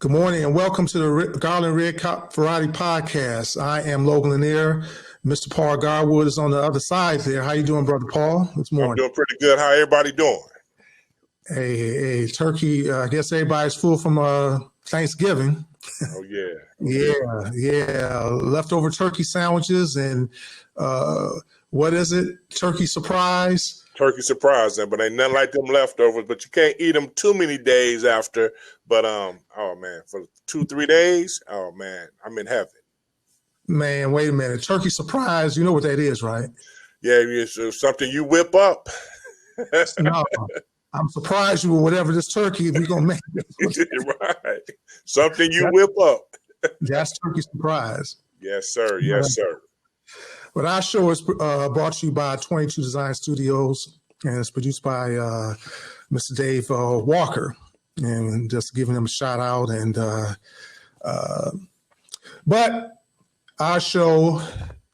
Good morning and welcome to the Garland Red Cup Variety Podcast. I am Logan Lanier. Mr. Paul Garwood is on the other side there. How you doing, Brother Paul? This morning. I'm doing pretty good. How everybody doing? Hey, turkey. I guess everybody's full from Thanksgiving. Oh, yeah. Yeah. Leftover turkey sandwiches and what is it? Turkey surprise. Turkey surprise them, but ain't nothing like them leftovers. But you can't eat them too many days after. But oh man, for 2-3 days, oh man, I'm in heaven. Man, wait a minute. Turkey surprise. You know what that is, right? Yeah, it's something you whip up. No, I'm surprised you with whatever this turkey we're gonna make. Right, something you whip up. That's turkey surprise. Yes, sir. Yes, sir. But our show is brought to you by 22 Design Studios, and it's produced by Mr. Dave Walker, and just giving him a shout out. And but our show,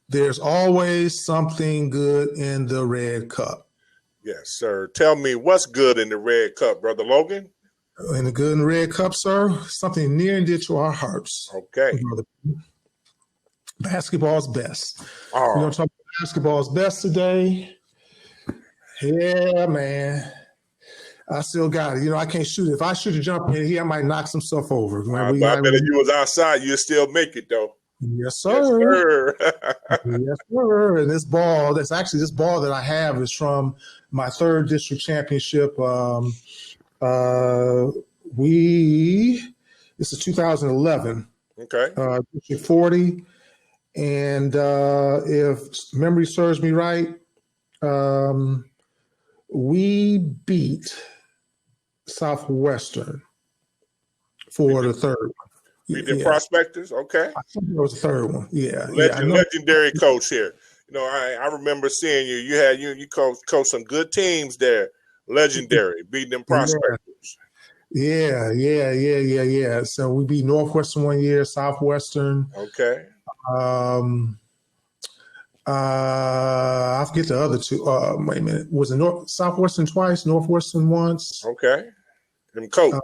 there's always something good in the Red Cup. Yes, sir. Tell me what's good in the Red Cup, Brother Logan. In the good in the Red Cup, sir, something near and dear to our hearts. Okay. Basketball's best. Oh. We're going to talk about basketball's best today. Yeah, man. I still got it. You know, I can't shoot it. If I shoot a jump in here, I might knock some stuff over. I bet if you was outside, you'd still make it, though. Yes, sir. Yes, sir. Yes, sir. And this ball that I have is from my 3rd district championship. This is 2011. Okay. District 40. And if memory serves me right, we beat Southwestern for the 3rd one. Beat the Prospectors? Okay. I think it was the 3rd one. Yeah. Legendary coach here. You know, I remember seeing you. You coached some good teams there. Legendary, beating them Prospectors. Yeah. So we beat Northwestern one year, Southwestern. Okay. I forget the other two. Wait a minute. Was it Southwestern twice, Northwestern once? Okay. Them coach.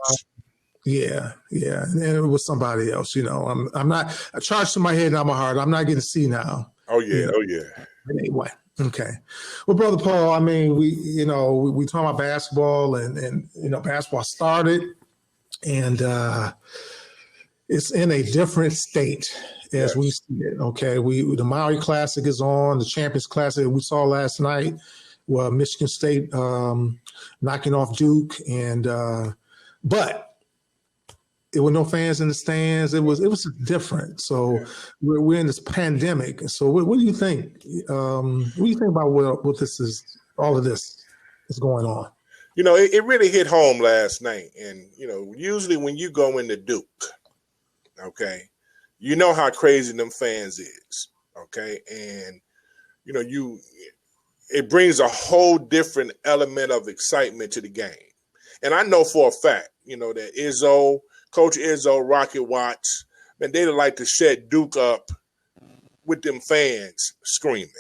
Yeah. And it was somebody else, you know. I'm not a charge to my head, not my heart. I'm not getting to see now. Oh yeah. Anyway. Okay. Well, Brother Paul, I mean, we talk about basketball and you know, basketball started and it's in a different state as we see it. Okay. The Maui Classic is on, the Champions Classic we saw last night. Well, Michigan State knocking off Duke but there were no fans in the stands. It was different. So we're in this pandemic. So what do you think? What do you think about what this is? All of this is going on. You know, it really hit home last night. And you know, usually when you go into Duke, okay, you know how crazy them fans is. Okay, and you know it brings a whole different element of excitement to the game. And I know for a fact, you know, that Coach Izzo, Rocket Watts, man, they'd like to shut Duke up with them fans screaming.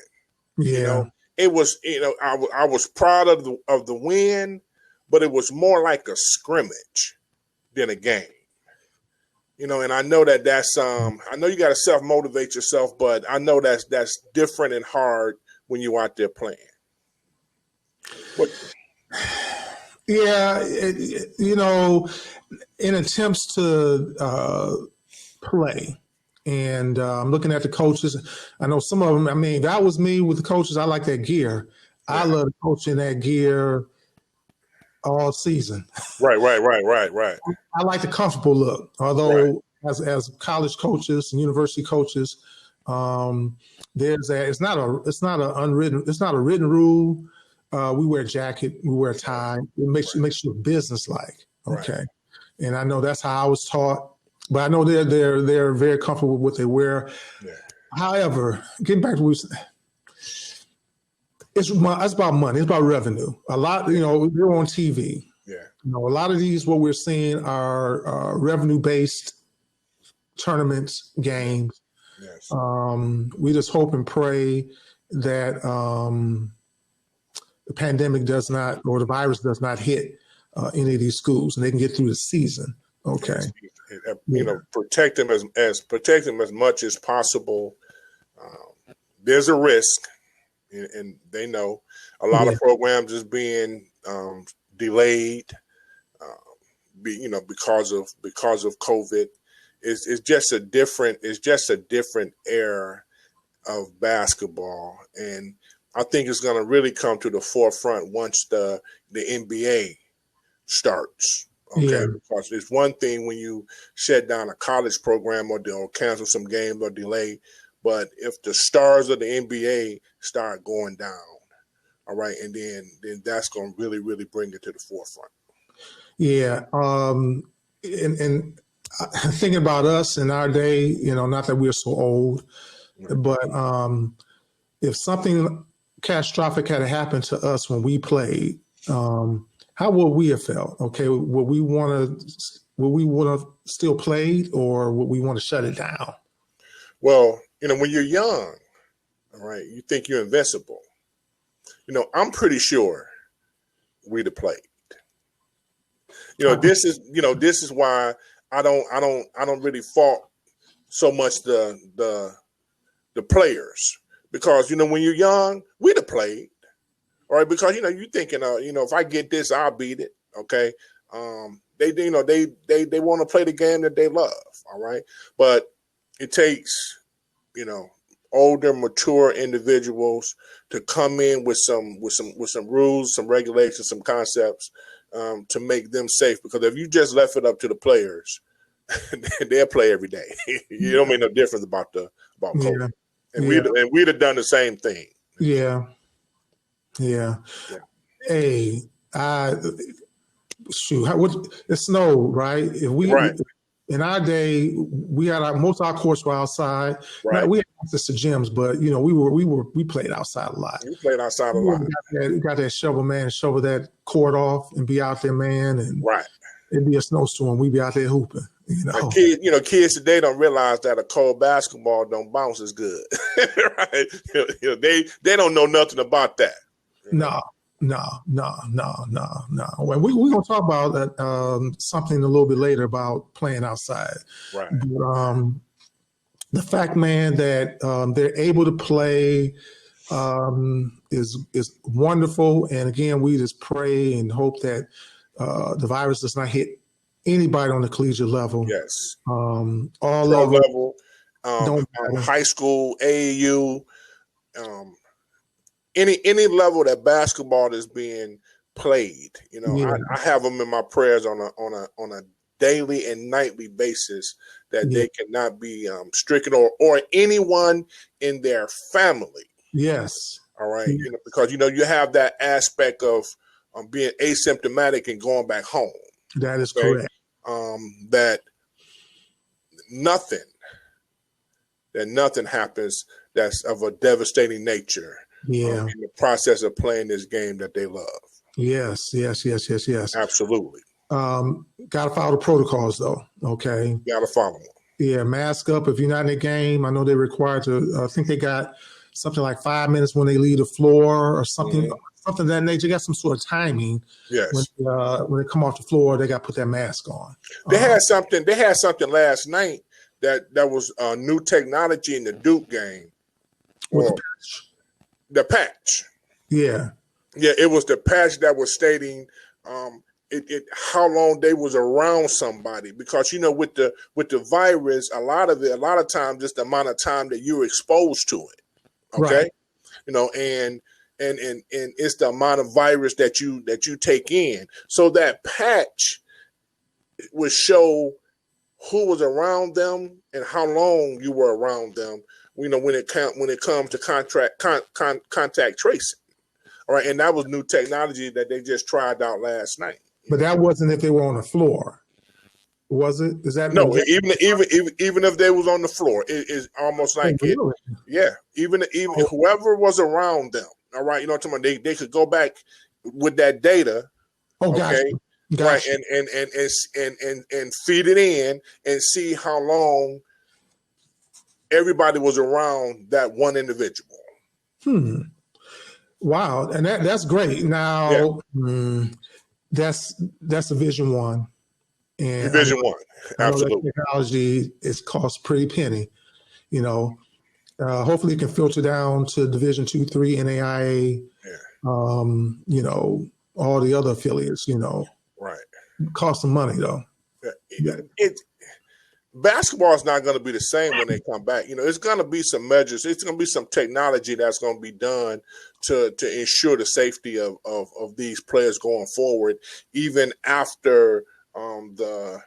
Yeah. You know, it was, you know, I was proud of the win, but it was more like a scrimmage than a game. You know, and I know that's I know you got to self-motivate yourself, but I know that's different and hard when you're out there playing. Yeah, you know, in attempts to play, and I'm looking at the coaches. I know some of them. I mean, that was me with the coaches. I like that gear. Yeah. I love coaching that gear all season. Right. I like the comfortable look. Although, as college coaches and university coaches, it's not a written rule. We wear a jacket, we wear a tie. It makes you business-like. Okay. Right. And I know that's how I was taught, but I know they're very comfortable with what they wear. Yeah. However, getting back to what we said, it's about money. It's about revenue. A lot, you know, they're on TV. Yeah. You know, a lot of these, what we're seeing are revenue-based tournaments, games. Yes. We just hope and pray that the pandemic does not, or the virus does not hit any of these schools, and they can get through the season. Okay. Protect them protect them as much as possible. There's a risk, and they know a lot of programs is being delayed, because of COVID. It's just a different era of basketball, and I think it's going to really come to the forefront once the NBA starts. Okay, because it's one thing when you shut down a college program or cancel some games or delay, but if the stars of the NBA start going down, all right, and then that's going to really, really bring it to the forefront. Yeah, and thinking about us in our day, not that we're so old, but if something catastrophic had happened to us when we played, how would we have felt? Okay, would we want to still played, or would we want to shut it down? Well, when you're young, all right, you think you're invincible. I'm pretty sure we'd have played. This is why I don't really fault so much the players, because when you're young, we'd have played. All right, because you thinking, if I get this, I'll beat it. Okay, they want to play the game that they love. All right, but it takes older, mature individuals to come in with some rules, some regulations, some concepts to make them safe. Because if you just left it up to the players, they'll play every day. You don't make no difference about COVID. And we'd have done the same thing. Yeah. Hey, it snowed, right? In our day, we had most of our courts were outside. Right. Now, we had access to gyms, but we played outside a lot. We played outside a lot. We got that shovel that court off and be out there, man. And right. It'd be a snowstorm. We'd be out there hooping. Kids today don't realize that a cold basketball don't bounce as good. Right? They don't know nothing about that. No. Well, we're gonna talk about that something a little bit later about playing outside. Right. But, the fact, man, that they're able to play is wonderful. And again, we just pray and hope that the virus does not hit anybody on the collegiate level. Yes. All level, high school, AAU, any level that basketball is being played. I have them in my prayers on a daily and nightly basis that they cannot be stricken or anyone in their family. Yes. All right. Because you have that aspect of being asymptomatic and going back home. That is correct. That nothing happens that's of a devastating nature. Yeah. In the process of playing this game that they love. Yes. Absolutely. Got to follow the protocols, though. Okay. Got to follow them. Yeah. Mask up if you're not in the game. I know they're required to. I think they got something like 5 minutes when they leave the floor or something. Mm-hmm. Something of that nature. They got some sort of timing. Yes. When they come off the floor, they got to put that mask on. They had something. They had something last night that was new technology in the Duke game. With the patch. Yeah. Yeah, it was the patch that was stating how long they was around somebody, because with the virus, a lot of times just the amount of time that you're exposed to it. Okay. Right. And it's the amount of virus that you take in. So that patch would show who was around them and how long you were around them. When it comes to contact tracing, all right, and that was new technology that they just tried out last night. But that wasn't if they were on the floor, was it? Is that no? Even if they was on the floor, it's almost like really? Even whoever was around them, all right, they could go back with that data. Oh, okay, gotcha. Right, and feed it in and see how long everybody was around that one individual. Wow, and that's great. Now, that's Division I. And Division One, I know absolutely. that technology is cost pretty penny. You know, hopefully it can filter down to Division 2, 3, NAIA. Yeah. You know, all the other affiliates. You know, Right. cost some money though. Yeah. Basketball is not going to be the same when they come back. You know, it's going to be some measures. It's going to be some technology that's going to be done to ensure the safety of these players going forward, even after the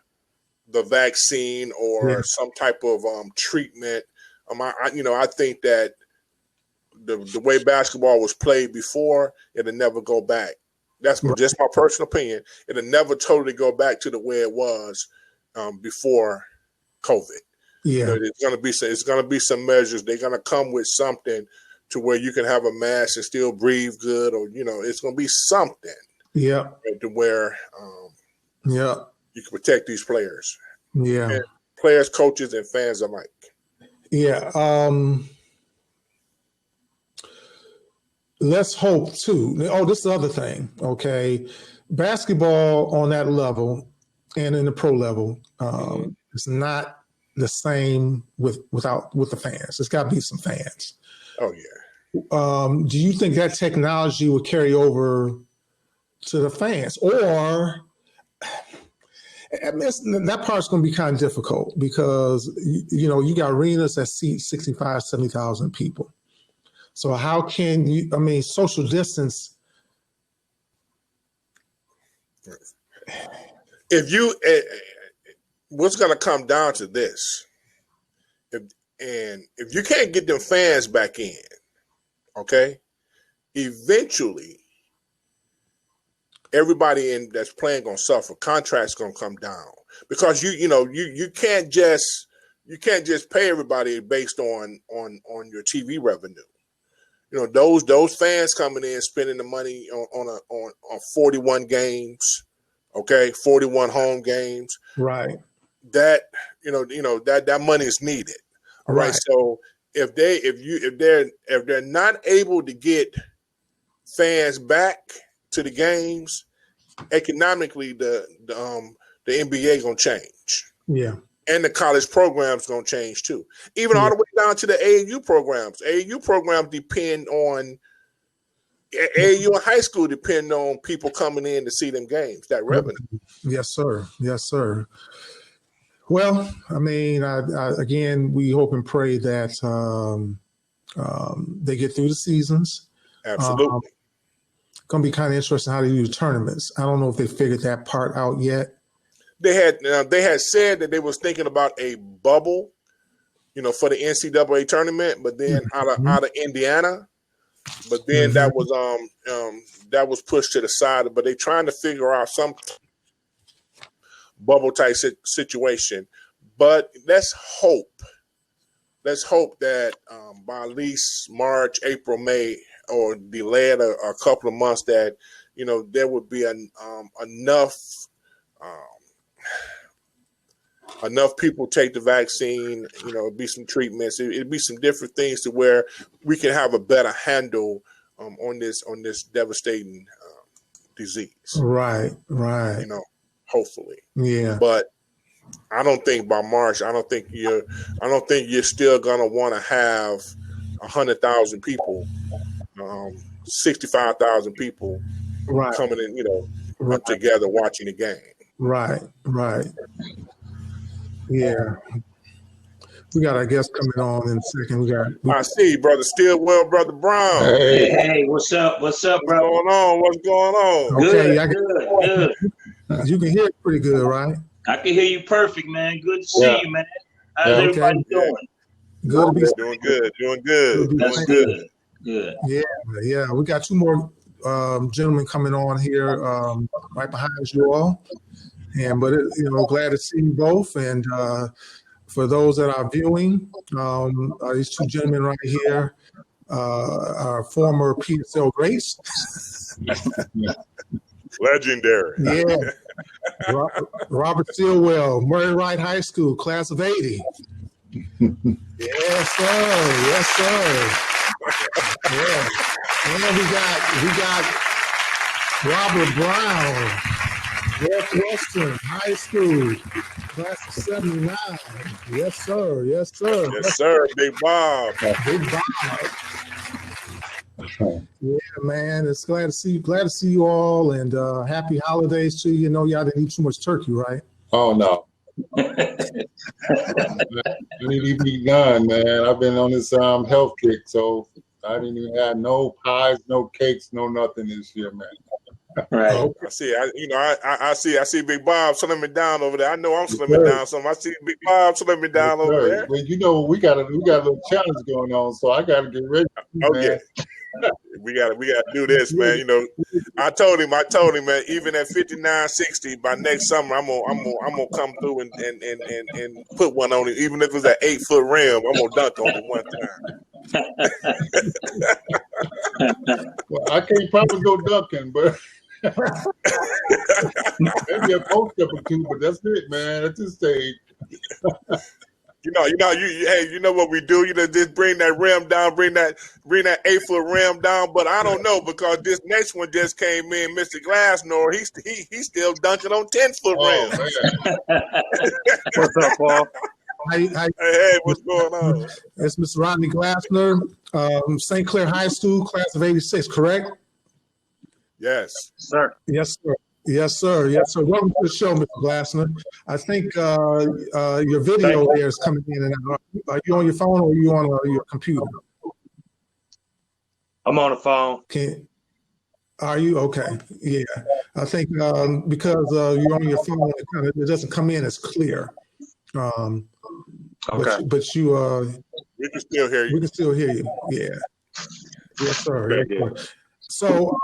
vaccine or some type of treatment. I think that the way basketball was played before, it'll never go back. That's just my personal opinion. It'll never totally go back to the way it was before COVID. Yeah. You know, it's gonna be some measures. They're gonna come with something to where you can have a mask and still breathe good, or it's gonna be something. Yeah. To where you can protect these players. Yeah. And players, coaches, and fans alike. Yeah. Let's hope too. Oh, this is the other thing. Okay, basketball on that level and in the pro level, it's not the same with the fans. There's got to be some fans. Oh yeah. Do you think that technology will carry over to the fans, or that part's going to be kind of difficult because you got arenas that seat 65, 70,000 people. So how can you? I mean, social distance. What's going to come down to this? If you can't get them fans back in, okay, eventually everybody that's playing gonna suffer. Contracts gonna come down because you can't just pay everybody based on your TV revenue. You know, those fans coming in spending the money on 41 games, okay, 41 home games, right? That that money is needed. All right. So if they're not able to get fans back to the games, economically the NBA gonna change. Yeah. And the college programs gonna change too. Even all the way down to the AAU programs. AAU programs depend on AAU and high school depend on people coming in to see them games, that revenue. Yes, sir. Yes, sir. Well, I mean, again, we hope and pray that they get through the seasons. Absolutely. Going to be kind of interesting how they do the tournaments. I don't know if they figured that part out yet. They had said that they was thinking about a bubble, for the NCAA tournament, but then out of Indiana, but then that was pushed to the side. But they're trying to figure out some bubble type situation. But let's hope that by at least March, April, May, or delayed a couple of months, that there would be enough people take the vaccine, it'd be some treatments, it'd be some different things to where we can have a better handle on this devastating disease. Right. Hopefully. Yeah. But I don't think by March, I don't think you're still gonna want to have 100,000 people, 65,000 people coming in, together watching the game. Right. Yeah. We got our guest coming on in a second. I see, Brother Stillwell, Brother Brown. Hey, what's up, bro? What's going on? Okay, Good. You can hear it pretty good, right? I can hear you perfect, man. Good to see you, man. How's everybody doing? Good. Doing good. That's good. Good. Yeah. We got two more gentlemen coming on here right behind you all. But glad to see you both. And for those that are viewing, these two gentlemen right here are former PSL greats. Legendary. Yeah. Robert Stillwell, Murray Wright High School, class of 80. Yes, sir. Yeah. And we got Robert Brown. Northwestern High School, class of 79. Yes, sir. Yes, sir. Yes, sir. Big Bob. Big Bob. Yeah, man. It's glad to see you. Glad to see you all, and happy holidays to you. You know, y'all didn't eat too much turkey, right? Oh no. I need to be done, man. I've been on this health kick, so I didn't even have no pies, no cakes, no nothing this year, man. Right. I see. I see Big Bob slimming down over there. I know I'm slimming down some. I see Big Bob slimming down over there. Well, you know, we got a little challenge going on, so I got to get ready. Oh yeah. We gotta do this, man. You know, I told him, man. Even at 59-60, by next summer, I'm gonna come through and put one on him. Even if it's an 8-foot rim, I'm gonna dunk on him one time. Well, I can't probably go dunking, but maybe a post up or two. But that's it, man. At this stage. You know what we do? You know, just bring that rim down, bring that 8-foot rim down. But I don't know, because this next one just came in, Mr. Glassnor. He's still dunking on 10-foot rims. What's up, Paul? Hey, what's going on? It's Mr. Rodney Glassner, St. Clair High School, class of 86, correct? Yes, Sir. Yes, sir. Yes, sir. Yes, sir. Welcome to the show, Mr. Glassner. I think your video there is coming in and out. Are you on your phone or are you on your computer? I'm on the phone. Are you? Okay. Yeah. I think because you're on your phone, it doesn't come in as clear. Okay. But you we can still hear you. We can still hear you. Yeah. Yes, sir. Very Yes, good. sir. So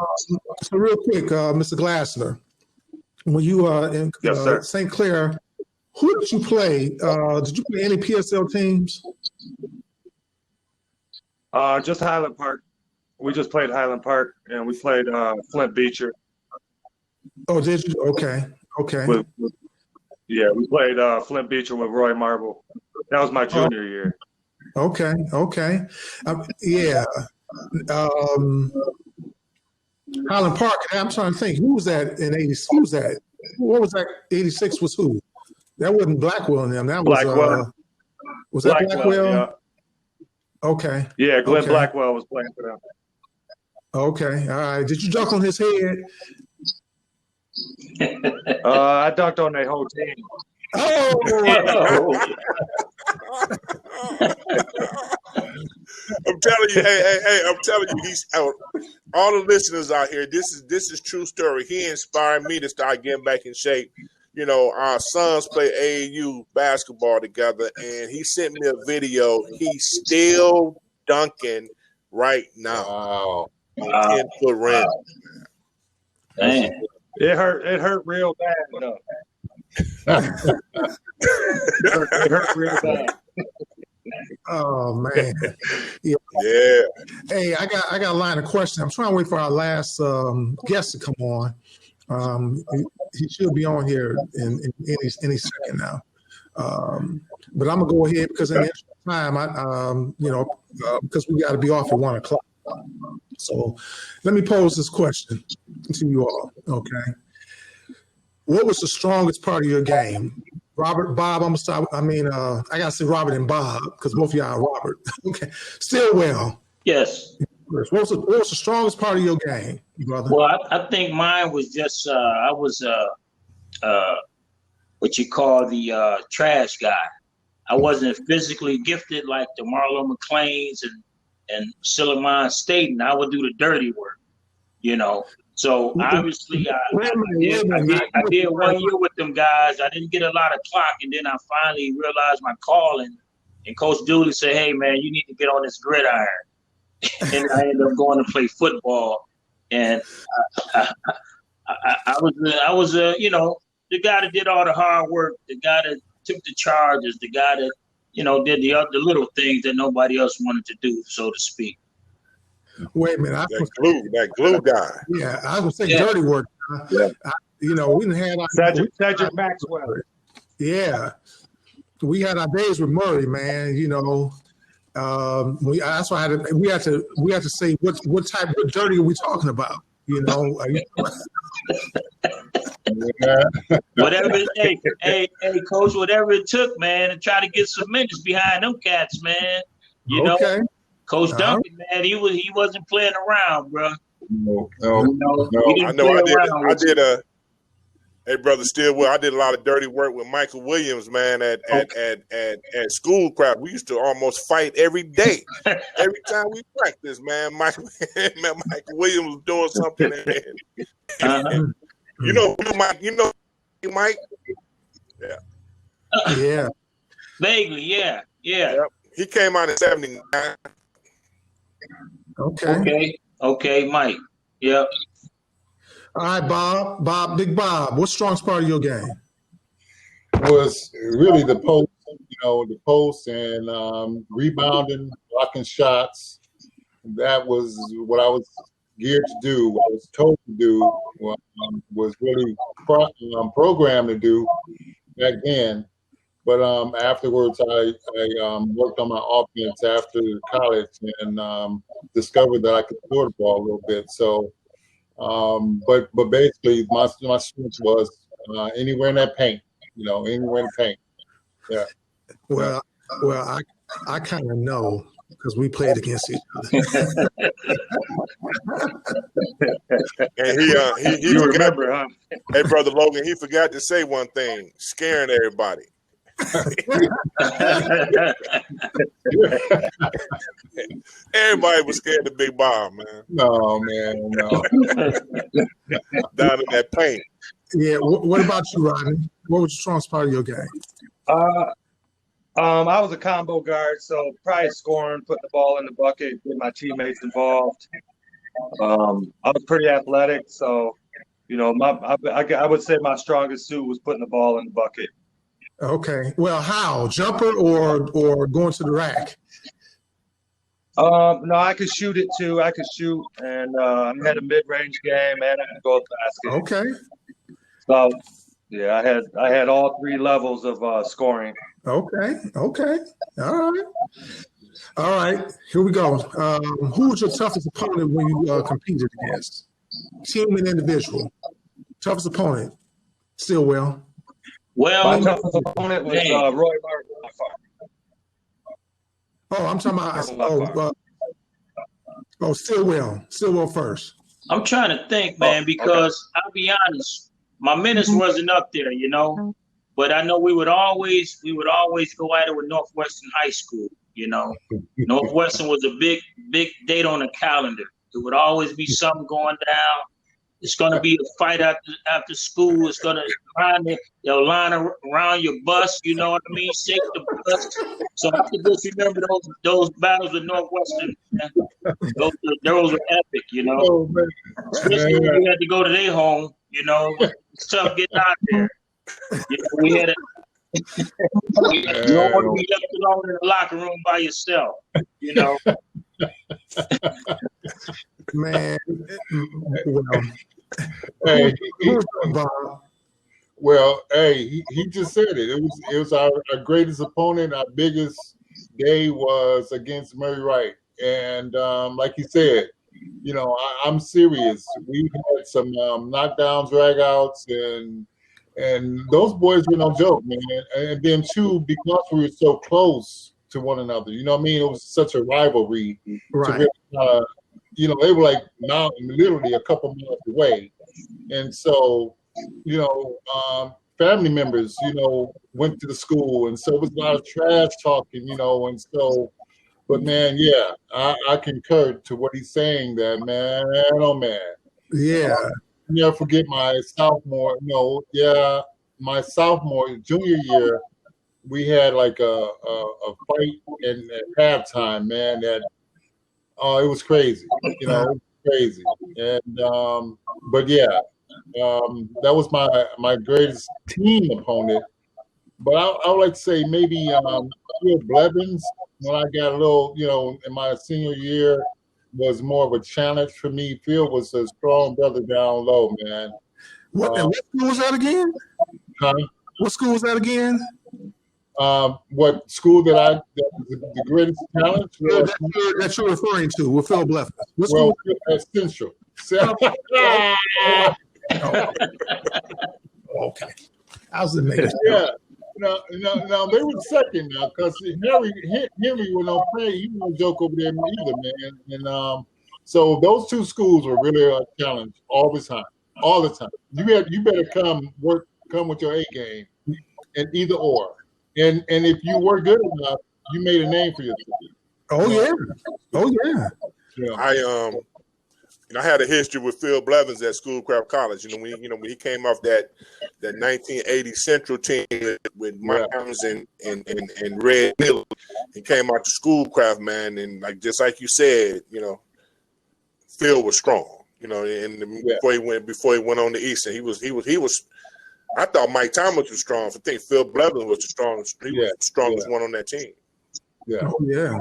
real quick, Mr. Glassner, when you in Yes, sir. St. Clair, who did you play? Did you play any PSL teams? Just Highland Park. We just played Highland Park, and we played Flint Beecher. Oh, did you? Okay. Yeah, we played Flint Beecher with Roy Marble. That was my junior year. Okay. Yeah. Highland Park. I'm trying to think. Who was that in 80s? Who was that? What was that? 86 was who? That wasn't Blackwell and them. That was Blackwell. Was that Blackwell? Yeah. Okay. Yeah, Glenn Blackwell was playing for them. Okay. All right. Did you dunk on his head? I dunked on their whole team. Oh. I'm telling you, hey, I'm telling you, he's out. All the listeners out here, this is true story. He inspired me to start getting back in shape. You know, our sons play AAU basketball together, and he sent me a video. He's still dunking right now. Wow. 10-foot rim. Damn. It hurt real bad though. It hurt real bad. Oh man. Yeah. Hey, I got a line of questions. I'm trying to wait for our last guest to come on. He should be on here in any second now. But I'm gonna go ahead because in the interest of time, because we got to be off at 1:00. So let me pose this question to you all. Okay. What was the strongest part of your game? Robert, Bob, I'm gonna start. I gotta say Robert and Bob because both of y'all are Robert. Okay. Stillwell. Yes. What was the strongest part of your game, brother? Well, I think mine was just I was what you call the trash guy. I wasn't physically gifted like the Marlon McLeans and Silliman State, and I would do the dirty work, you know. So obviously I did 1 year with them guys. I didn't get a lot of clock, and then I finally realized my calling. And Coach Dooley said, "Hey man, you need to get on this gridiron." And I ended up going to play football. And I was the guy that did all the hard work, the guy that took the charges, the guy that did the little things that nobody else wanted to do, so to speak. Wait a minute. That glue guy. Yeah, I was saying dirty work. Yeah. We didn't have Cedric Maxwell. Yeah, we had our days with Murray, man. That's why we had to say what type of dirty are we talking about? Yeah. Yeah. Whatever, hey, coach, whatever it took, man, to try to get some minutes behind them cats, man. You know, Okay. Coach Duncan, man, he wasn't playing around, bro. No. He didn't I know play I did. around I with you. did Hey, brother Stillwell, I did a lot of dirty work with Michael Williams, man, at Schoolcraft. We used to almost fight every day. Every time we practiced, man, Michael Williams was doing something. And you know Mike? Yeah. Yeah. Vaguely, yeah. Yep. He came out in 79. Okay, Mike. Yep. All right, Big Bob, what's strongest part of your game? Was really the post and rebounding, blocking shots. That was what I was geared to do. What I was told to do. Was really programmed to do back then. But afterwards, I worked on my offense after college and discovered that I could score the ball a little bit. So, but basically, my strength was anywhere in that paint. Anywhere in the paint. Yeah. Well, I kind of know because we played against each other. And he You remember, huh? Hey, brother Logan, he forgot to say one thing: scaring everybody. Everybody was scared of Big Bob, man. No, man, no. Down in that paint. Yeah. What about you, Rodney? What was the strongest part of your game? I was a combo guard, so probably scoring, putting the ball in the bucket, getting my teammates involved. I was pretty athletic, so I would say my strongest suit was putting the ball in the bucket. Okay. Well, how? Jumper or going to the rack? No, I could shoot it too. I could shoot, and I had a mid-range game, and I could go to the basket. Okay. So, yeah, I had all three levels of scoring. Okay. All right. Here we go. Who was your toughest opponent when you competed against? Team and individual. Toughest opponent. Stillwell. Well, My toughest opponent was Roy Martin. Oh, I'm talking about Stillwell first. I'm trying to think, man, because I'll be honest, my minutes wasn't up there, but I know we would always go at it with Northwestern High School. Northwestern was a big date on the calendar. There would always be something going down. It's going to be a fight after school. It's going to they'll line around your bus. You know what I mean? Shake the bus. So I can just remember those battles with Northwestern. Man. Those were epic, Oh, man. Especially when we had to go to their home. It's tough getting out there. We had a. You don't want to be left alone in the locker room by yourself. Man, well, hey, he just said it. It was our greatest opponent. Our biggest day was against Murray Wright, and like he said, I'm serious. We had some knockdowns, dragouts, and those boys were no joke, man. And then too, because we were so close to one another, you know what I mean? It was such a rivalry. Right. To really, they were like literally a couple miles away. And so, family members, went to the school. And so it was a lot of trash talking, and so, but man, yeah, I concur to what he's saying that, man, oh man. Yeah. Never forget my junior year, we had like a fight at halftime, man, that it was crazy. It was crazy. And but yeah, that was my greatest team opponent. But I would like to say maybe Phil Blevins, when I got a little, in my senior year, was more of a challenge for me. Phil was a strong brother down low, man. What school was that again? Huh? What school was that again? What school that was the greatest talent? That you're referring to with Phil Blevins. What school? Well, Central. Oh, okay. I was making Yeah. No, they were second now because Henry was no play. He was no joke over there either, man. And so those two schools were really a challenge all the time. You better come with your A game, and either or. And if you were good enough, you made a name for yourself. Oh yeah. I had a history with Phil Blevins at Schoolcraft College. When he came off that 1980 Central team with Miles and Red Miller, he came out to Schoolcraft, man, and just like you said, Phil was strong. Before he went on the East, and he was. I thought Mike Thomas was strong. I think Phil Blevins was the strongest. He was the strongest one on that team. Yeah. Oh yeah.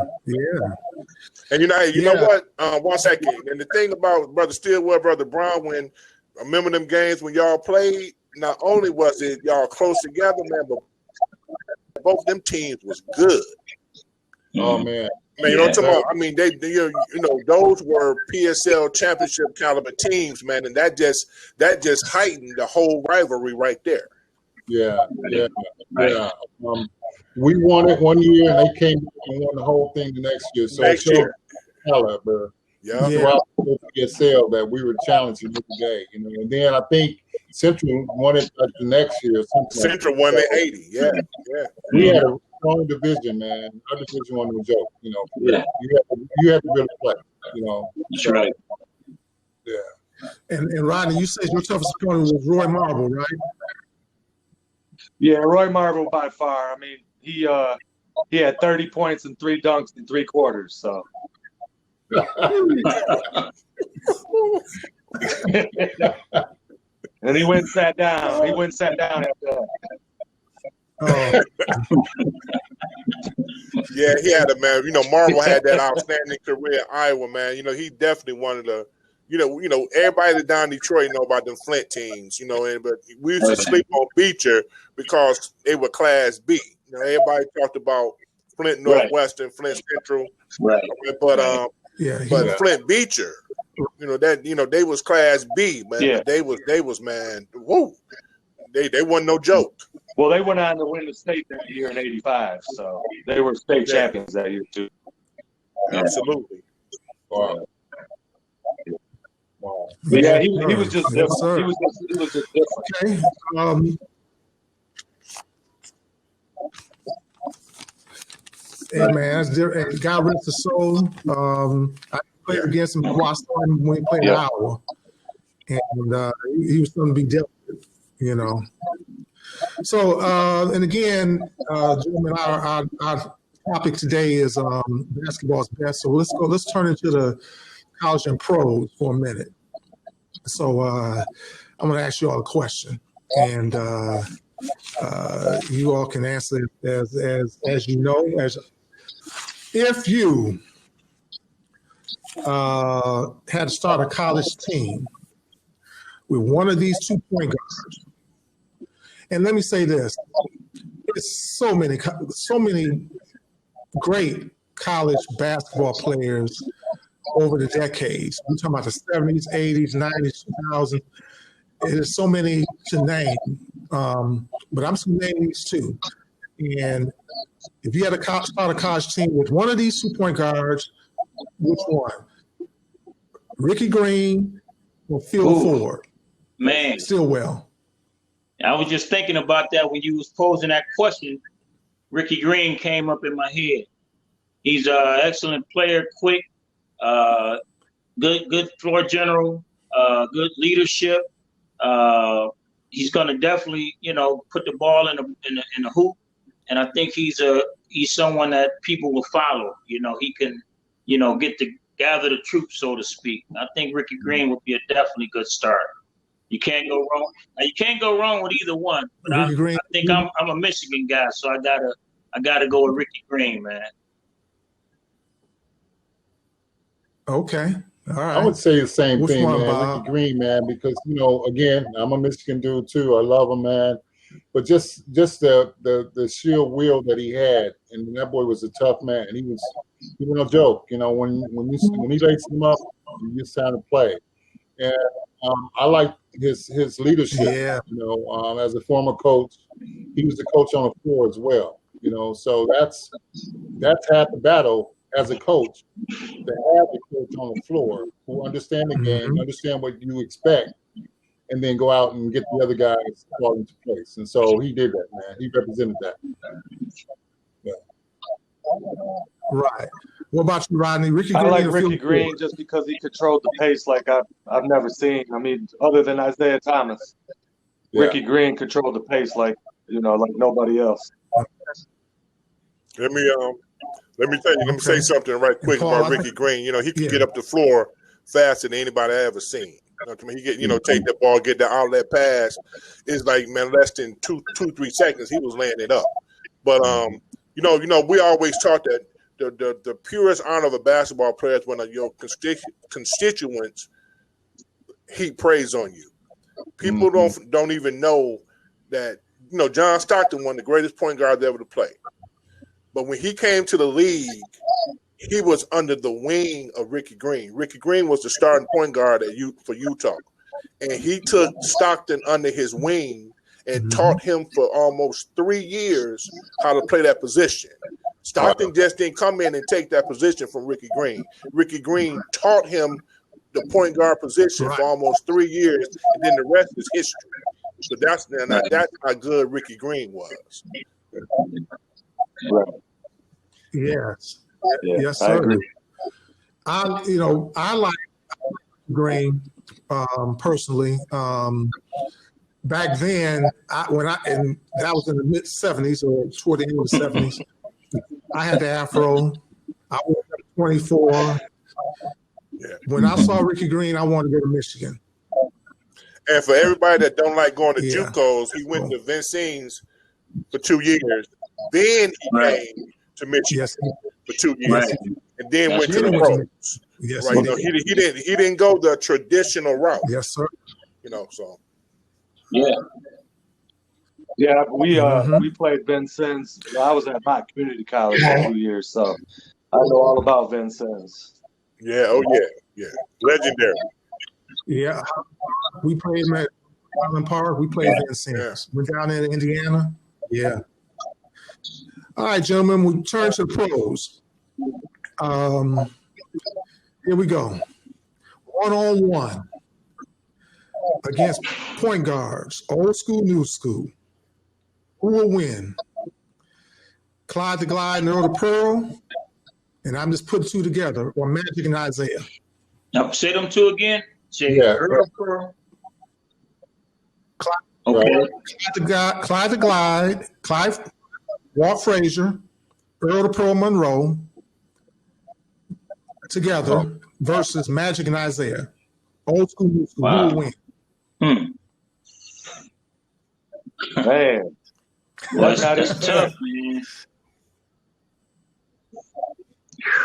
And you know what? 1 second. And the thing about Brother Stillwell, Brother Brown, when I remember them games when y'all played, not only was it y'all close together, man, but both them teams was good. Oh man. Man, you know what I'm talking about? I mean, they those were PSL championship caliber teams, man, and that just heightened the whole rivalry right there. Yeah. We won it one year, and they came and won the whole thing the next year. So it showed caliber throughout the PSL that we were challenging every day, And then I think Central won it the next year. Central won the 80, yeah. We had a strong division, man. Our division wasn't a joke, You have to really play, That's right. Yeah. And Rodney, you said your toughest opponent was Roy Marble, right? Yeah, Roy Marble by far. I mean, he had 30 points and 3 dunks in 3 quarters. So. And he went and sat down. After that. Oh. Yeah, he had man. Marvel had that outstanding career in Iowa, man. He definitely wanted to. Everybody that down Detroit know about them Flint teams, but we used to sleep on Beecher because they were Class B. Everybody talked about Flint Northwestern, Flint Central, right? But Flint Beecher, they was Class B, man. Yeah. But they was man. Whoa, they wasn't no joke. Well, they went on to win the state that year in '85, so they were state champions that year too. Absolutely. Wow. But yeah, he was just different. Sir. He was just different. Okay. Hey man, that's different. God rest his soul. I played against him before I started when he played in Iowa, and he was something to be dealt with, So, and again, gentlemen, our topic today is basketball's best. So let's turn into the college and pros for a minute. So I'm going to ask you all a question, and you all can answer it as you know. If you had to start a college team with one of these 2-point guards, and let me say this: it's so many great college basketball players over the decades. We're talking about the 70s, 80s, 90s, 2000s. There's so many to name, but I'm just going to name these two. And if you had to start a college team with one of these 2-point guards, which one? Ricky Green or Phil Ford? Man. Stillwell. I was just thinking about that when you was posing that question. Ricky Green came up in my head. He's an excellent player, quick, good floor general, good leadership. He's going to definitely, put the ball in the hoop, and I think he's someone that people will follow. He can, gather the troops, so to speak. I think Ricky Green would be a definitely good start. You can't go wrong. Now, you can't go wrong with either one. But I think I'm a Michigan guy, so I gotta go with Ricky Green, man. Okay. All right. I would say the same thing, one, man. Bob? Ricky Green, man, because again, I'm a Michigan dude too. I love him, man. But just the sheer will that he had, and that boy was a tough man. And he was no joke. When he lays him up, it's time to play. And I like his leadership. Yeah. As a former coach, he was the coach on the floor as well. So that's half the battle as a coach, to have a coach on the floor who understand the game, understand what you expect, and then go out and get the other guys fall into place. And so he did that, man. He represented that. Yeah. Right. What about you, Rodney? Ricky I Green like or Ricky Phil Green Ford? just because he controlled the pace like I've never seen. I mean, other than Isaiah Thomas, Yeah. Ricky Green controlled the pace like nobody else. Let me say something right quick Paul, about Ricky Green. He can get up the floor faster than anybody I ever seen. He get take the ball, get the outlet pass. It's like, man, less than 2-3 seconds, he was laying it up. But we always taught that the purest honor of a basketball player is when your constituents heap praise on you. People don't even know that. John Stockton, one of the greatest point guards ever to play. But when he came to the league, he was under the wing of Ricky Green. Ricky Green was the starting point guard for Utah. And he took Stockton under his wing and taught him for almost 3 years how to play that position. Stockton just didn't come in and take that position from Ricky Green. Ricky Green taught him the point guard position for almost 3 years, and then the rest is history. So that's how good Ricky Green was. Yes. Yeah, Yes, I sir. agree. I like Green personally. Back then, that was in the mid '70s or toward the end of the '70s. I had the afro. I was 24. Yeah. When I saw Ricky Green, I wanted to go to Michigan. And for everybody that don't like going to JUCOs, he went to Vincennes for 2 years. Then he came to Michigan for 2 years, and then went to the pros. Yes, right. He didn't go the traditional route. Yes, sir. So. Yeah, we played Vincennes. I was at my community college for 2 years, so I know all about Vincennes. Yeah, yeah. Legendary. Yeah. We played him at Island Park. We played Vincennes. Went down in Indiana. Yeah. All right, gentlemen, we turn to the pros. Here we go. 1-on-1 against point guards, old school, new school. Who will win? Clyde the Glide and Earl the Pearl? And I'm just putting two together, or Magic and Isaiah. Now, say them two again. Say Earl Pearl. Okay. Clyde the Glide, Walt Frazier, Earl the Pearl Monroe together versus Magic and Isaiah. Old school, new school. Wow. Who will win? Man. That's tough, man.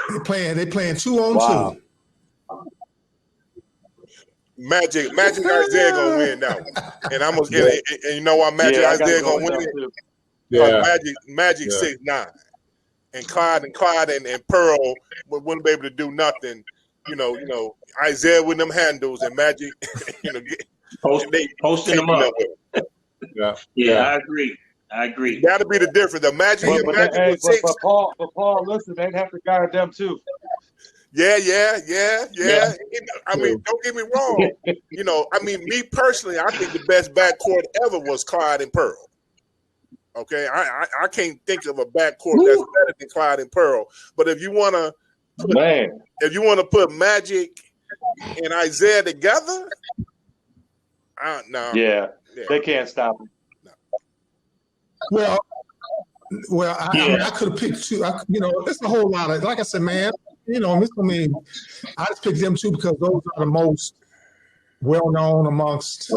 They playing 2-on-2. Magic Isaiah gonna win that one. And and you know why Magic Isaiah gonna win it? Yeah. Magic 6'9". And Clyde and Pearl wouldn't be able to do nothing. Isaiah with them handles and Magic, posting them up. Yeah, I agree. That'll be the difference. The Magic But Paul, listen, they'd have to guard them too. Yeah. I mean, don't get me wrong. Me personally, I think the best backcourt ever was Clyde and Pearl. Okay, I can't think of a backcourt that's better than Clyde and Pearl. But if you want to put Magic and Isaiah together, no. Yeah, they can't stop them. Well, I could have picked two. It's a whole lot of, like I said, man. I just picked them two because those are the most well known amongst.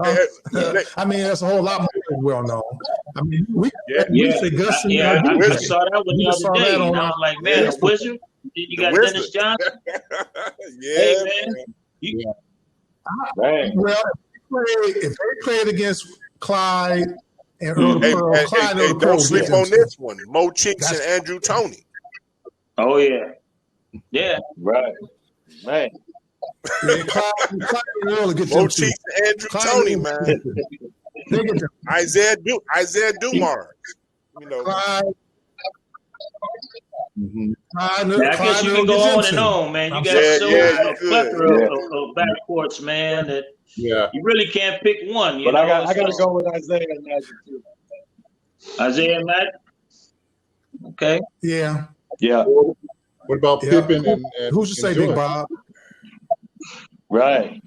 There's a whole lot more well known. I mean, we say Gus and I saw that one the other day, and I was like, man, the Wizard. You got Dennis Johnson. Hey, man. Well, if they played against Clyde and Earl Pearl, Clyde and don't sleep on this one. Mo Cheeks and Andrew Toney. Oh yeah. Right, man. Yeah, Clyde and Earl get Mo them too. Cheeks and Andrew Clyde Toney, and man. They get them. Isaiah Dumars. You know, Clyde. Clyde, Man, I guess Clyde you Earl can go get them on and too. on, man. You I'm got sorry. so you could. plethora of backcourts, man, that Yeah. you really can't pick one. You But know, I got to go with Isaiah and Magic too. Isaiah and Matt. Okay. Yeah. Yeah. What about Yeah. Pippen and Who's you say, Big Jordan? Bob? Right.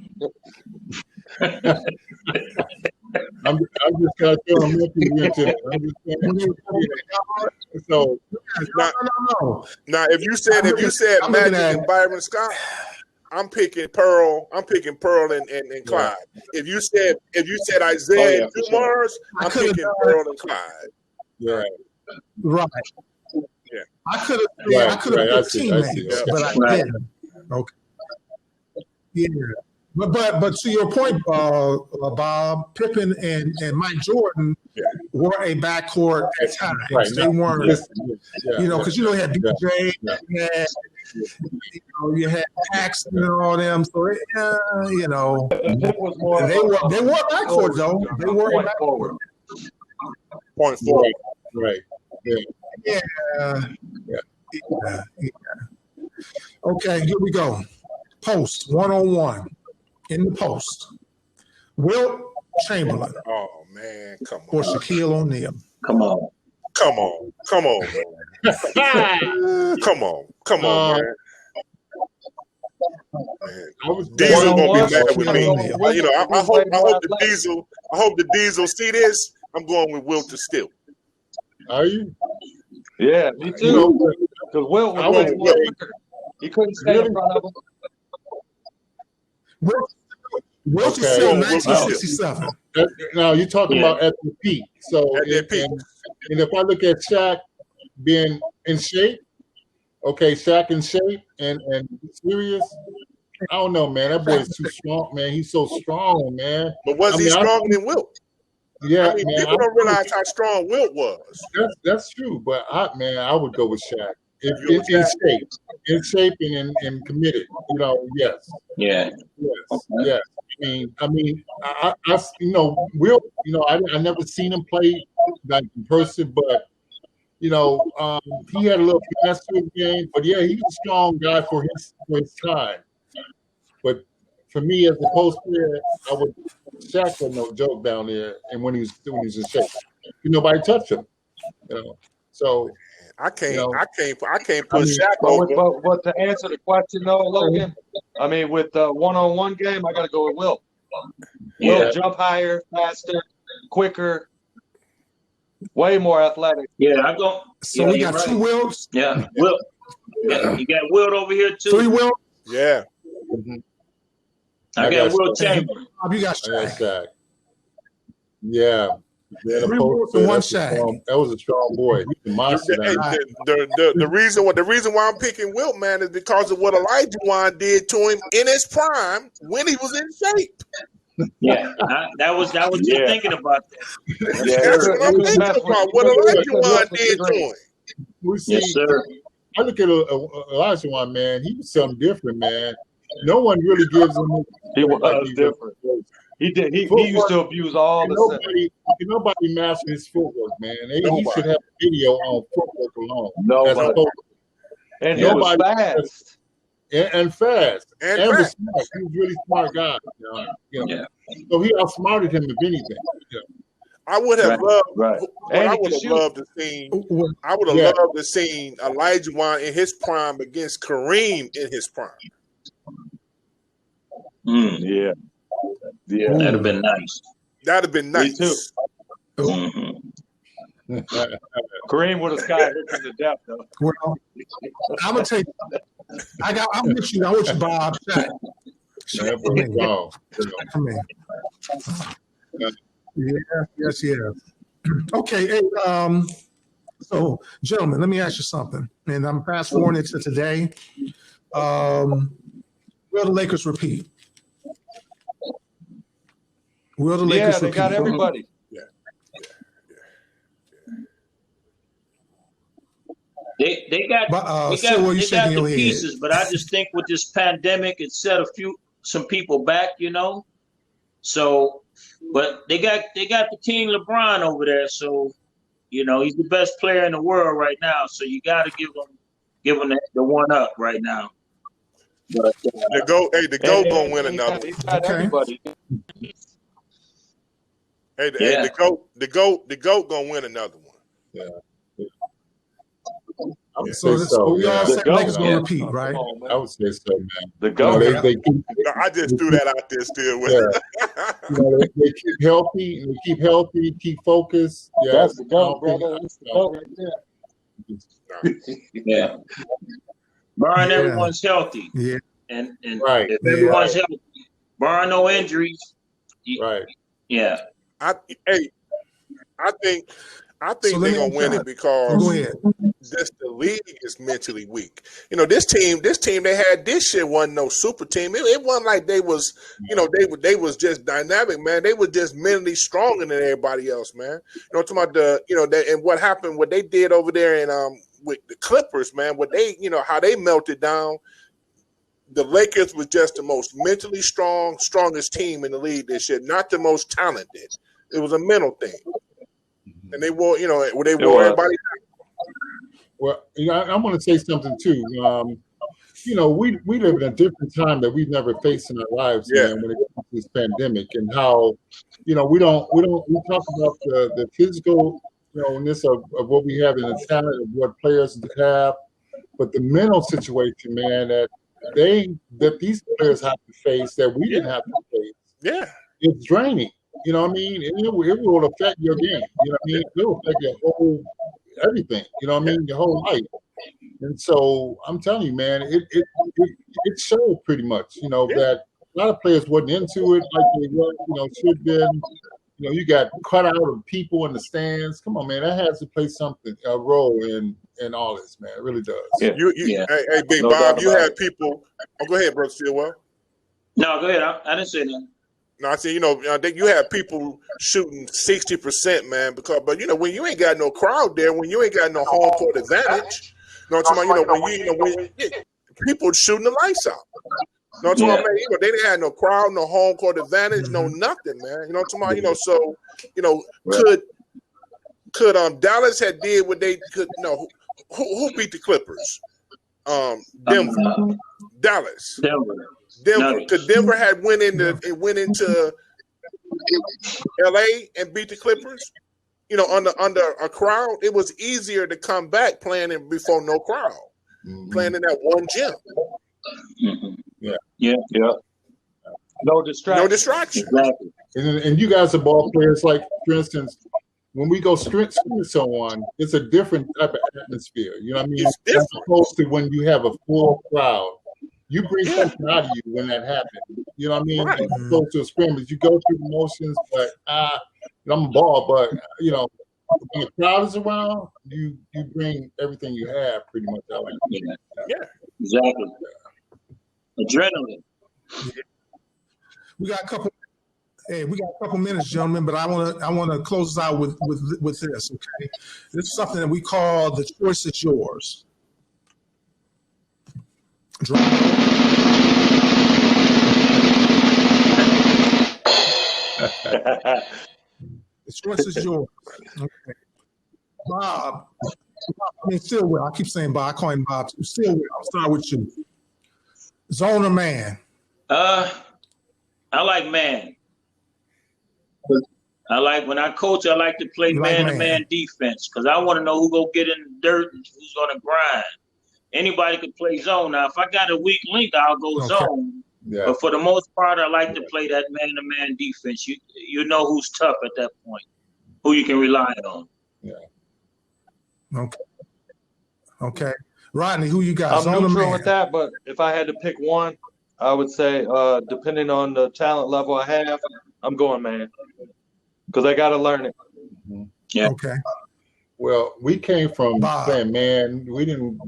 I'm just kind of throwing Memphis into it. I'm just saying. So No. now if you said I'm looking Magic at- and Byron Scott, I'm picking Pearl. I'm picking Pearl and Clyde. If you said Isaiah and Dumars, I'm could've picking done- Pearl and Clyde. yeah, Right. Yeah. I could have Right, picked I see, teammates, okay. but I Right. didn't. Okay. Yeah. But to your point, Bob, Pippen and Mike Jordan were a backcourt at times. right. They weren't, Yeah, you know, because you had DJ, you had Paxton and all them. So you know, It was more. they were backcourt though. They were Point backcourt. forward. Point forward. Right. Yeah. Yeah. Okay, here we go. Post 101 in the post. Wilt Chamberlain Oh man, come or on, Shaquille O'Neal. Come on. come on, man. Come on, man. Diesel gonna be mad with me. You know, I hope the Diesel see this. I'm going with Wilt to still. Are you? Yeah, me You know, too. Because Will I was would way say- quicker. He couldn't stay in front of him. Wilt is Okay. still Wilt is still. 1967. Now you're talking about at the peak. So At their peak. and if I look at Shaq being in shape, okay, Shaq in shape and serious. I don't know, man. That boy is too strong, man. He's so strong, man. But was I he mean, stronger than Wilt? Yeah, I mean, man. people don't realize how strong Wilt was. That's true, but I would go with Shaq. You In with Shaq? shape, and committed. You know, yes, Yeah. yes. I mean, I you know, Will, you know, I never seen him play like in person, but you know, he had a little finesse to his game. But yeah, he's a strong guy for his time. But for me, as a post player, I would Shaq was no joke down there, and when he was in shape, nobody touch him. You know, so. I can't You know, put Shaq over. But to answer the question though, Logan, I mean, with the one-on-one game, I got to go with Will. Yeah. Will jump higher, faster, quicker, way more athletic. Yeah, I go. So yeah, we you're got right. two Wilts, Yeah. Wilt. Yeah, you got Wilt over here too. 3 Wilts. Yeah. I got Wilt And Chamberlain. Bob, you got I got Shaq. Shaq. Yeah. Yeah, the 3 post Wilts and player, 1 that's a Shaq. that was a strong boy. He's a monster. Hey, down the reason why I'm picking Wilt, man, is because of what Elijah did to him in his prime when he was in shape. Yeah, that was you thinking about that. That's what I'm thinking about. What Elijah did to him. We see, Yes, sir. I look at Elijah Wan, man. He was something different, man. No one really gives him. He was different. He did. He used to abuse all the. Nobody mastered his footwork, man. He should have a video on footwork alone. Nobody. And he was Nobody- fast. And fast. And was fast. smart. He was a really smart guy. You know? Yeah. So he outsmarted him, if anything. You know? I would have loved. Right. What And I he would could have shoot. loved to see. Well, I would have Yeah. loved to see Elijah in his prime against Kareem in his prime. Yeah. Yeah. That'd have been nice. That'd have been nice. too. Mhm. Kareem would have sky hooking to death though. Well, I'm gonna take. I'm with you. I'm with you, Bob. Shaq. That boy was strong. Shaq for me. Yes. Okay. Hey, so, gentlemen, let me ask you something. And I'm fast forwarding to today. Will the Lakers repeat? Will the Lakers Yeah, they repeat? got everybody. They got Silver, you they shaking got your the head. pieces, but I just think with this pandemic, it set some people back, you know. So, but they got the King LeBron over there, so you know he's the best player in the world right now. So you got to give him the one up right now. But The GOAT gonna win another one. He's got Okay. everybody. The GOAT gonna win another one. Yeah. So, Say so, we all yeah. say The Lakers gonna GOAT. repeat, right? Come on, man. I would say so, man. The You know, GOAT. they keep, No, I just threw that out there still with they keep healthy, and they keep healthy, keep focused. Yeah, That's the I GOAT, don't think- brother. That's the GOAT right there. yeah, barring Yeah. everyone's healthy, Yeah. and Right. if Yeah. everyone's healthy, barring no injuries, Right. yeah. I think So they're let me gonna win ask it because Go ahead. the league is mentally weak. You know, this team they had this year wasn't no super team. It wasn't like they was, you know, they was just dynamic, man. They were just mentally stronger than everybody else, man. You know, talking about and what happened, what they did over there in with the Clippers, man. What they, you know, how they melted down. The Lakers was just the most mentally strongest team in the league this year, not the most talented. It was a mental thing. And they wore, you know, they wore everybody. Well, you know, I want to say something too. You know, we live in a different time that we've never faced in our lives, Yeah. man. When it comes to this pandemic, and how, you know, we talk about the physical, you know, of what we have in the talent of what players have, but the mental situation, man, that these players have to face that we didn't have to face. Yeah. It's draining. You know what I mean? And it will affect your game. You know what I mean? It will affect your whole everything. You know what I mean? Your whole life. And so I'm telling you, man, it showed pretty much. You know that a lot of players wasn't into it like they were. You know, should have been. You know, you got cut out of people in the stands. Come on, man, that has to play a role in all this, man. It really does. Yeah. Hey, Big No Bob, doubt you about had it. people. Oh, go ahead, Brother Stillwell. No, go ahead. I didn't say that. No, I said, you know, you have people shooting 60%, man, but you know, when you ain't got no crowd there, when you ain't got no home court advantage, you know what I'm talking about? When people shooting the lights out. You know what I'm talking about, man? You know, they didn't have no crowd, no home court advantage, no nothing, man. You know what I'm talking about? You know, so, you know, could Dallas had did what they could? No, who beat the Clippers? Denver, Dallas. Denver. Could Denver had went into LA and beat the Clippers? You know, under a crowd, it was easier to come back playing before no crowd, playing in that one gym. Yeah. No distraction. No distraction. Exactly. And you guys are ball players. Like, for instance, when we go sprint and so on, it's a different type of atmosphere. You know what I mean? It's different. As opposed to when you have a full crowd. You bring something out of you when that happens. You know what I mean? Right. As opposed to a scrimmage, you go through the motions, but I'm a ball. But you know, when the crowd is around, you bring everything you have pretty much out. Yeah. Exactly. Adrenaline. We got a couple minutes, gentlemen, but I want to close this out with this. Okay, this is something that we call the choice is yours. The choice is yours. Okay. Bob, Stillwell. I keep saying Bob. I call him Bob. Stillwell. I'll start with you. Zone or man? I like man. I like when I coach. I like to play man-to-man defense because I want to know who go get in the dirt and who's going to grind. Anybody can play zone. Now, if I got a weak link, I'll go zone. Yeah. But for the most part, I like to play that man-to-man defense. You know who's tough at that point, who you can rely on. Yeah. Okay. Rodney, who you got? I'm Zone or neutral man? with that, but if I had to pick one, I would say, depending on the talent level I have, I'm going man. Because I got to learn it. Yeah. Okay. Well, we came from playing man. We didn't,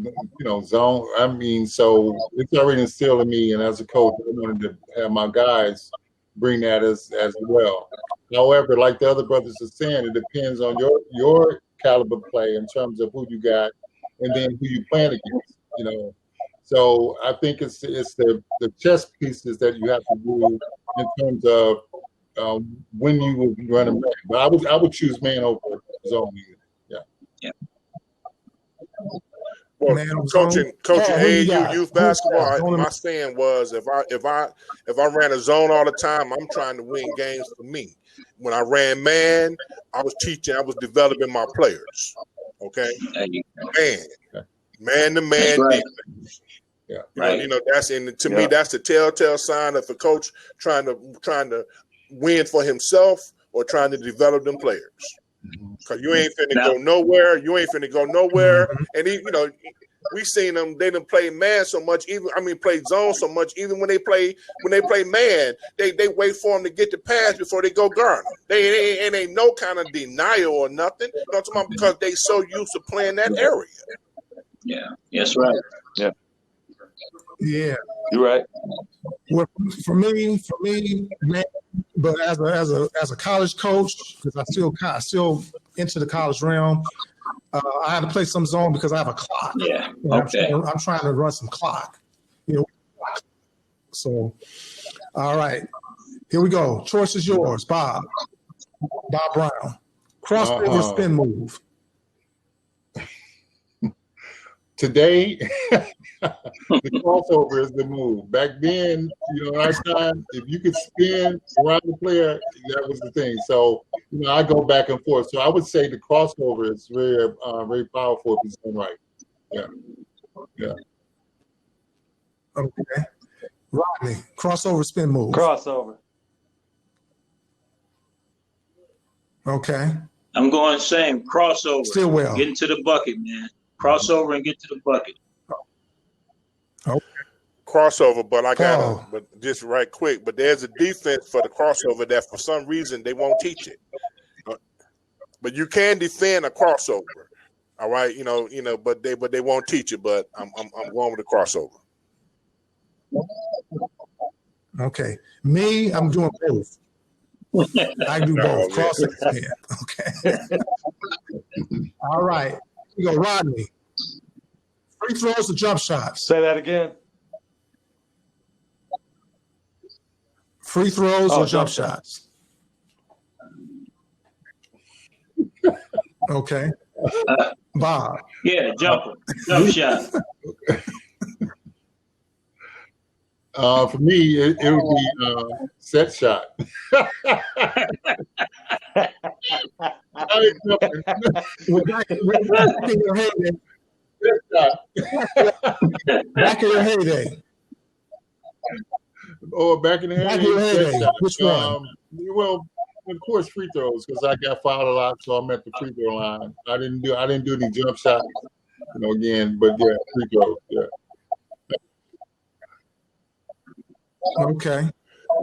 zone. I mean, so it's already instilled in me. And as a coach, I wanted to have my guys bring that as well. However, like the other brothers are saying, it depends on your caliber play in terms of who you got and then who you playing against. You know, so I think it's the chess pieces that you have to do in terms of when you would run a man. But I would choose man over zone. Yeah. Well, Man, coaching Paul, who you AAU got? youth Who's that? basketball, my stand was if I ran a zone all the time, I'm trying to win games for me. When I ran man, I was developing my players. Okay, man to man right. defense. Yeah, You know that's to me that's the telltale sign of a coach trying to win for himself or trying to develop them players. Because you ain't finna go nowhere. And we seen them. They done play man so much. Play zone so much. Even when they play man, they wait for them to get the pass before they go guard them. They ain't no kind of denial or nothing. You know what I'm talking about? Because they so used to playing that area. Yeah, that's right. Yeah, You're right. Well, for me, man. But as a college coach, because I still into the college realm, I had to play some zone because I have a clock. Yeah. Okay. I'm trying to run some clock. So, all right, here we go. Choice is yours, Bob. Bob Brown. Crossover spin move. Today, the crossover is the move. Back then, our time, if you could spin around the player, that was the thing. So, I go back and forth. So I would say the crossover is very, very powerful if it's done right. Yeah. Okay. Rodney, crossover spin move. Crossover. Okay. I'm going same crossover. Still well. Get into the bucket, man. Crossover and get to the bucket. Okay. Crossover, but just right quick. But there's a defense for the crossover that for some reason they won't teach it. But you can defend a crossover, all right. But they won't teach it. But I'm going with the crossover. Okay. Me, I'm doing both. I do both. Crossover spin. Okay. All right. We go, Rodney. Free throws or jump shots? Say that again. Free throws or jump shots? Okay. Bob. Yeah, jump shot. For me, it would be set shot. Back in your heyday. Back in your heyday. Oh, back in the Back in your heyday. Which one? Well, of course, free throws because I got fouled a lot, so I'm at the free throw line. I didn't do any jump shots, again. But yeah, free throws. Yeah. Okay.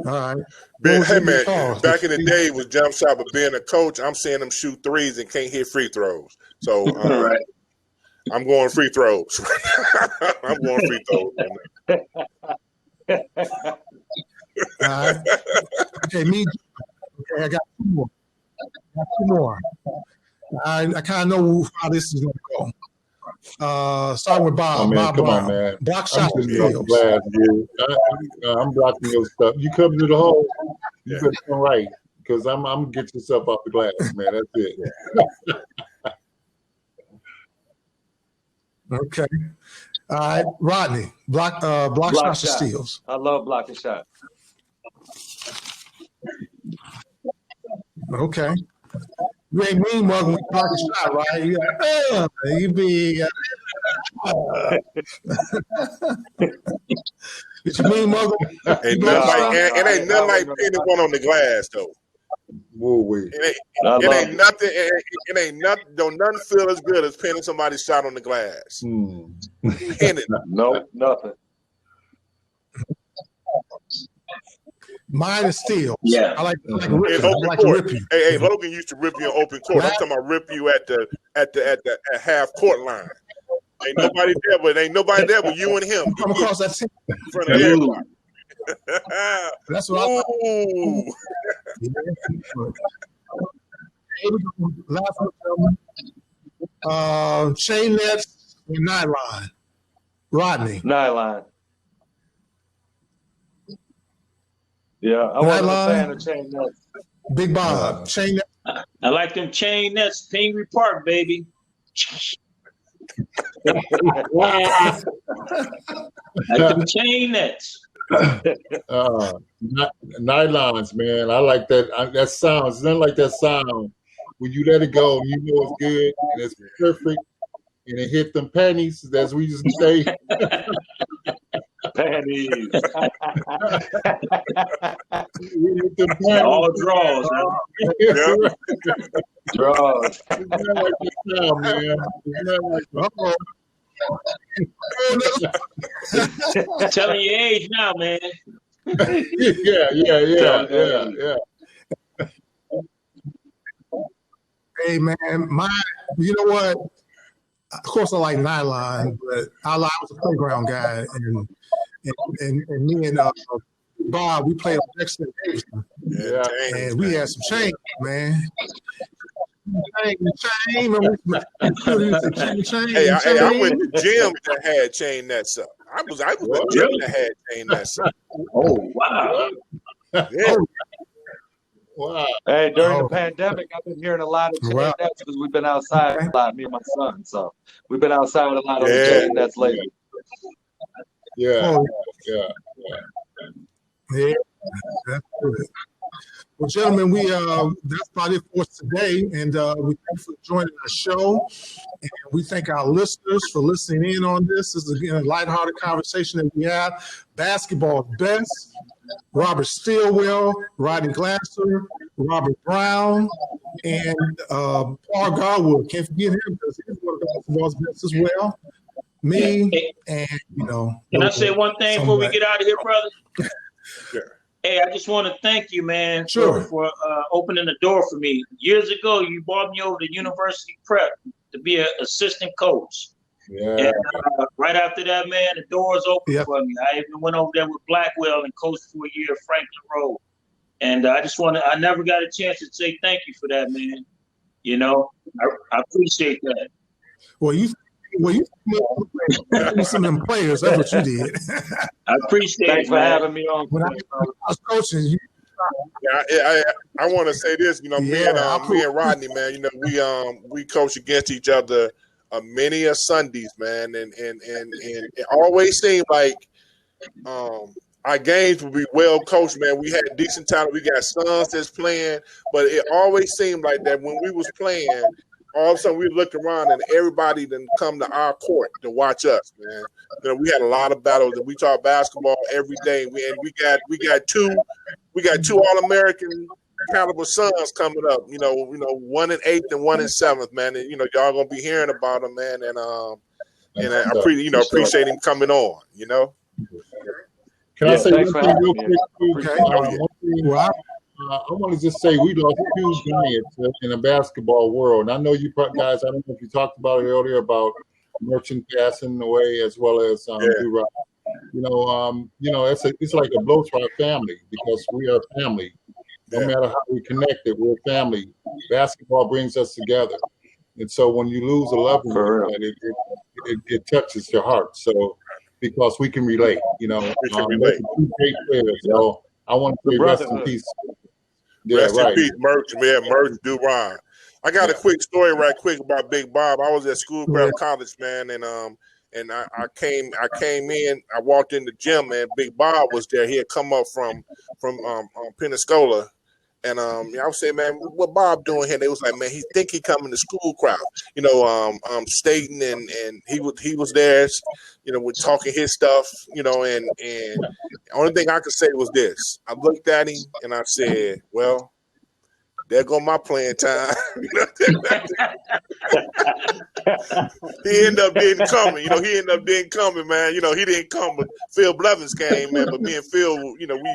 All right. Hey man, back in the day was jump shot, but being a coach, I'm seeing them shoot threes and can't hit free throws. So right. I'm going free throws. I'm going free throws. All right. Okay, me. Okay, I got two more. I kind of know how this is going to go. Start with Bob. Oh, man, Bob come Brown. on, man. Block shot I'm skills. I'm blocking your stuff. You come to the hole, you better come right because I'm gonna get yourself off the glass, man. That's it. Okay. All right, Rodney. Block shots or steals. I love blocking shots. Okay. You ain't mean mugging when you block a shot, right? You be. Did you mean mugging? It ain't nothing like pinning one on the glass, though. It ain't nothing. It ain't nothing. Don't nothing feel as good as pinning somebody's shot on the glass. Pinning. Nope, nothing. Mine is steals. Yeah. I like to rip you. Hey, Logan used to rip you in open court. I'm talking about rip you at the half court line. Ain't nobody there but you and him. Come across that team in front of everybody. That's what I thought. Last one, chain nets Nylon. Rodney. Nylon. Yeah, I wasn't a Nylon. fan of chain nets. Big Bob. Chain net. I like them chain nets, Pingree Park, baby. Like them chain nets. Nylons, man. I like that. That sound. It's nothing like that sound when you let it go. You know it's good and it's perfect, and it hit them panties, as we used to say. Panties. All draws. Yeah. Draws. It's not like that sound, man. It's not like Telling your age now, man. yeah. Hey, man, you know what? Of course, I like nylon, but I was a playground guy, and me and Bob, we played on Dexter Davidson, and we had some chain, man. Chain. Hey, I went to gyms that had chain nets up. I was at gym that had chain nets up. Oh, wow. Yeah. wow. Hey, during the pandemic, I've been hearing a lot of chain nets because we've been outside a lot, me and my son. So we've been outside a lot on the chain nets lately. Yeah. That's good. Well, gentlemen, that's about it for us today, and we thank you for joining our show, and we thank our listeners for listening in on this. This is, again, a lighthearted conversation that we have. Basketball is best. Robert Stilwell, Rodney Glasser, Robert Brown, and Paul Garwood. Can't forget him because he's one of the basketball's best as well. Me, and, Can I say one thing before we get out of here, brother? Sure. Hey, I just want to thank you, man, Sure. for opening the door for me. Years ago, you brought me over to University Prep to be an assistant coach. Yeah. And right after that, man, the doors opened for me. I even went over there with Blackwell and coached for a year at Franklin Road. And I never got a chance to say thank you for that, man. I appreciate that. Well, you some of them players. That's what you did. I appreciate Thanks it, for man. having me on. When I was coaching, I want to say this. Me and Rodney, man. We coach against each other many a Sundays, man, and it always seemed like our games would be well coached, man. We had decent talent. We got sons that's playing, but it always seemed like that when we was playing, all of a sudden we looked around and everybody didn't come to our court to watch us, man. We had a lot of battles, and we talk basketball every day. We got two All-American caliber sons coming up. 1 in 8th and 1 in 7th, man. And y'all gonna be hearing about them, man. And I appreciate him coming on. Can I say one thing real quick? Okay. I want to just say we lost huge giants in the basketball world. And I know you guys, I don't know if you talked about it earlier about Merchant passing away as well as D-Rock. It's like a blow to our family because we are a family. No matter how we connect it, we're a family. Basketball brings us together. And so when you lose a loved one, it touches your heart. So because we can relate, we can relate. Two great players. So I want to say rest in peace. Rest in peace, Merch, man. Merch, Duran. I got a quick story right quick about Big Bob. I was at Schoolcraft College, man, and I came in. I walked in the gym, man. Big Bob was there. He had come up from Pensacola, and I was saying, man, what Bob doing here? They was like, man, he think he coming to Schoolcraft, Staten, and he was there, with talking his stuff, and the only thing I could say was this. I looked at him and I said, well, there go my playing time. He ended up didn't coming. He ended up didn't coming, man. He didn't come, but Phil Blevins came, man. But me and Phil,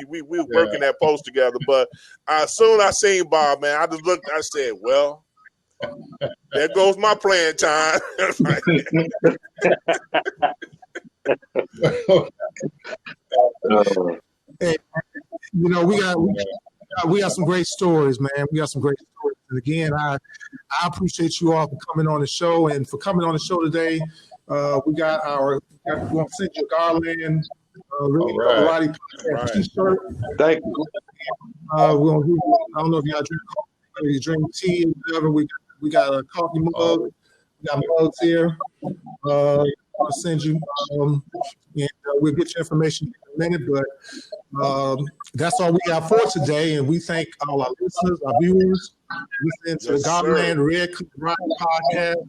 we were working that post together. But as soon as I seen Bob, man, I just looked. I said, well, there goes my playing time. Hey, we got some great stories, man. We got some great stories. And again, I appreciate you all for coming on the show and for coming on the show today. We got we're going to send you a Garland All right. Roddy podcast t-shirt. Thank you. We're gonna do, I don't know if y'all drink coffee or you drink tea or whatever. We got a coffee mug. We got mugs here. I'll send you, and we'll get you information in a minute. But that's all we have for today. And we thank all our listeners, our viewers. Listen to the Godland Red Cup podcast.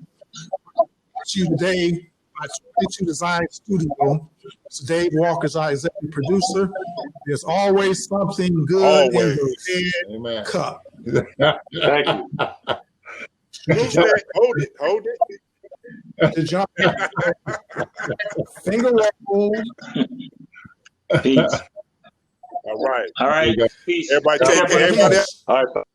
You today by 22 Design Studio. So Dave Walker's our executive producer. There's always something good in the Red Cup. Thank you. Who's that? Hold it. To jump finger roll. Peace. All right. All right. Peace. Everybody take care. Everybody. All right.